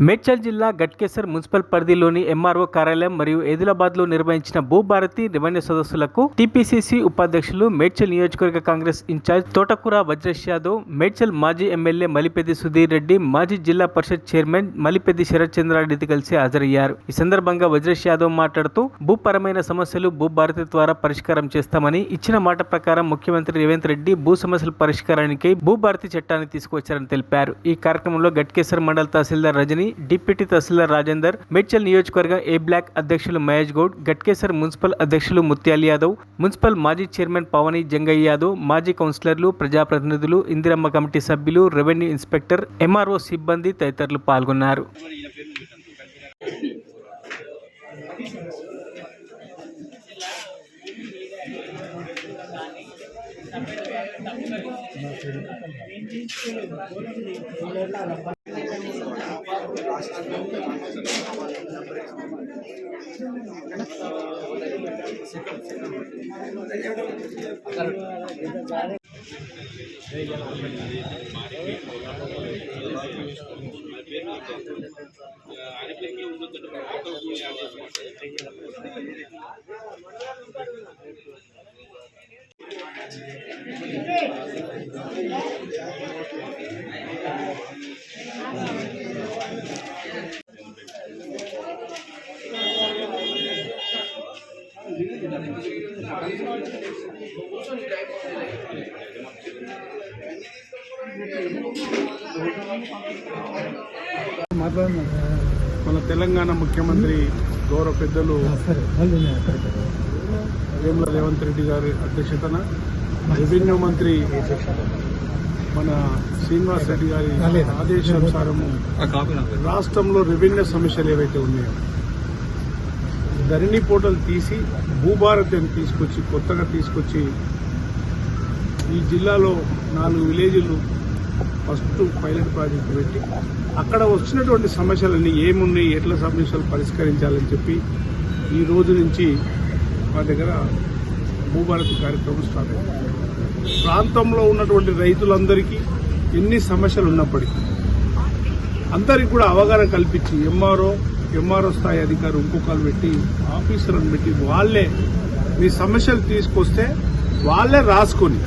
మేడ్చల్ జిల్లా గట్కేసర్ మున్సిపల్ పరిధిలోని ఎంఆర్ఓ కార్యాలయం మరియు ఆదిలాబాద్లో నిర్వహించిన భూభారతి రెవెన్యూ సదస్సులకు టీపీసీసీ ఉపాధ్యక్షులు మేడ్చల్ నియోజకవర్గ కాంగ్రెస్ ఇన్ఛార్జ్ తోటకూర వజ్రేష్ యాదవ్, మేడ్చల్ మాజీ ఎమ్మెల్యే మలిపెద్ది సుధీర్ రెడ్డి, మాజీ జిల్లా పరిషత్ చైర్మన్ మలిపెద్ది శరత్ చంద్రారెడ్డి కలిసి హాజరయ్యారు. ఈ సందర్భంగా వజ్రేష్ యాదవ్ మాట్లాడుతూ భూపరమైన సమస్యలు భూభారతి ద్వారా పరిష్కారం చేస్తామని, ఇచ్చిన మాట ప్రకారం ముఖ్యమంత్రి రేవంత్ రెడ్డి భూ సమస్యల పరిష్కారానికి భూభారతి చట్టాన్ని తీసుకువచ్చారని తెలిపారు. ఈ కార్యక్రమంలో గట్కేసర్ మండల తహసీల్దార్ రజని, డిప్యూటీ తహసీల్దార్ రాజేందర్, మేడ్చల్ నియోజకవర్గ ఏ బ్లాక్ అధ్యక్షులు మహేష్ గౌడ్, గట్కేసర్ మున్సిపల్ అధ్యక్షులు ముత్యాల్ యాదవ్, మున్సిపల్ మాజీ చైర్మన్ పవని జంగయ్య యాదవ్, మాజీ కౌన్సిలర్లు, ప్రజాప్రతినిధులు, ఇందిరమ్మ కమిటీ సభ్యులు, రెవెన్యూ ఇన్స్పెక్టర్, ఎంఆర్ఓ సిబ్బంది తదితరులు పాల్గొన్నారు. మన తెలంగాణ ముఖ్యమంత్రి గౌరవ పెద్దలు వేముల రేవంత్ రెడ్డి గారి అధ్యక్షతన, రెవెన్యూ మంత్రి మన శ్రీనివాస్ రెడ్డి గారి ఆదేశానుసారము రాష్ట్రంలో రెవెన్యూ సమస్యలు ఏవైతే ఉన్నాయో ధరణి పోర్టల్ తీసి భూభారతి అని కొత్తగా తీసుకొచ్చి ఈ జిల్లాలో 4 విలేజ్లు ఫస్ట్ పైలట్ ప్రాజెక్టు పెట్టి అక్కడ వచ్చినటువంటి సమస్యలన్నీ ఏమున్నాయి, ఎట్లా సమస్యలు పరిష్కరించాలని చెప్పి ఈ రోజు నుంచి మా దగ్గర భూభారతి కార్యక్రమం స్టార్ట్ అయింది. ప్రాంతంలో ఉన్నటువంటి రైతులందరికీ ఎన్ని సమస్యలు ఉన్నప్పటికీ అందరికీ కూడా అవగాహన కల్పించి ఎంఆర్ఓ స్థాయి అధికారి ఇంకొకరు పెట్టి, ఆఫీసర్లను పెట్టి వాళ్ళే మీ సమస్యలు తీసుకొస్తే వాళ్ళే రాసుకొని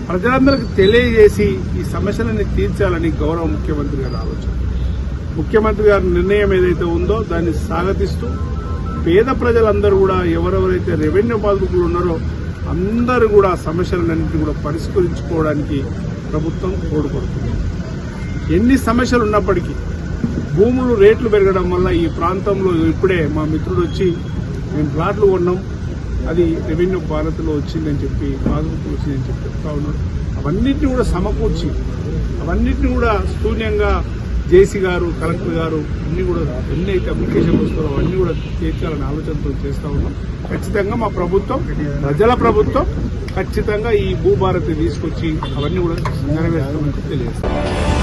ప్రజలందరికీ తెలియజేసి ఈ సమస్యలని తీర్చాలని గౌరవ ముఖ్యమంత్రి గారి ఆలోచన. ముఖ్యమంత్రి గారి నిర్ణయం ఏదైతే ఉందో దాన్ని స్వాగతిస్తూ పేద ప్రజలందరూ కూడా ఎవరెవరైతే రెవెన్యూ బాధితులు ఉన్నారో అందరూ కూడా సమస్యలన్నింటినీ కూడా పరిష్కరించుకోవడానికి ప్రభుత్వం తోడ్పడుతుంది. ఎన్ని సమస్యలు ఉన్నప్పటికీ భూములు రేట్లు పెరగడం వల్ల ఈ ప్రాంతంలో ఇప్పుడే మా మిత్రుడు వచ్చి మేము ప్లాట్లు కొన్నాం, అది రెవెన్యూ భారతిలో వచ్చిందని చెప్పి బాధితులు వచ్చిందని చెప్పి చెప్తా ఉన్నాడు. అవన్నింటినీ కూడా సమకూర్చి అవన్నింటినీ కూడా శూన్యంగా జేసీ గారు, కలెక్టర్ గారు అన్ని కూడా ఎన్ని అయితే అప్లికేషన్లు వస్తారో అవన్నీ కూడా తీర్చాలని ఆలోచనతో చేస్తా ఉన్నాం. ఖచ్చితంగా మా ప్రభుత్వం, ప్రజల ప్రభుత్వం ఖచ్చితంగా ఈ భూభారతి తీసుకొచ్చి అవన్నీ కూడా నెరవేర్చామని తెలియజేస్తాం.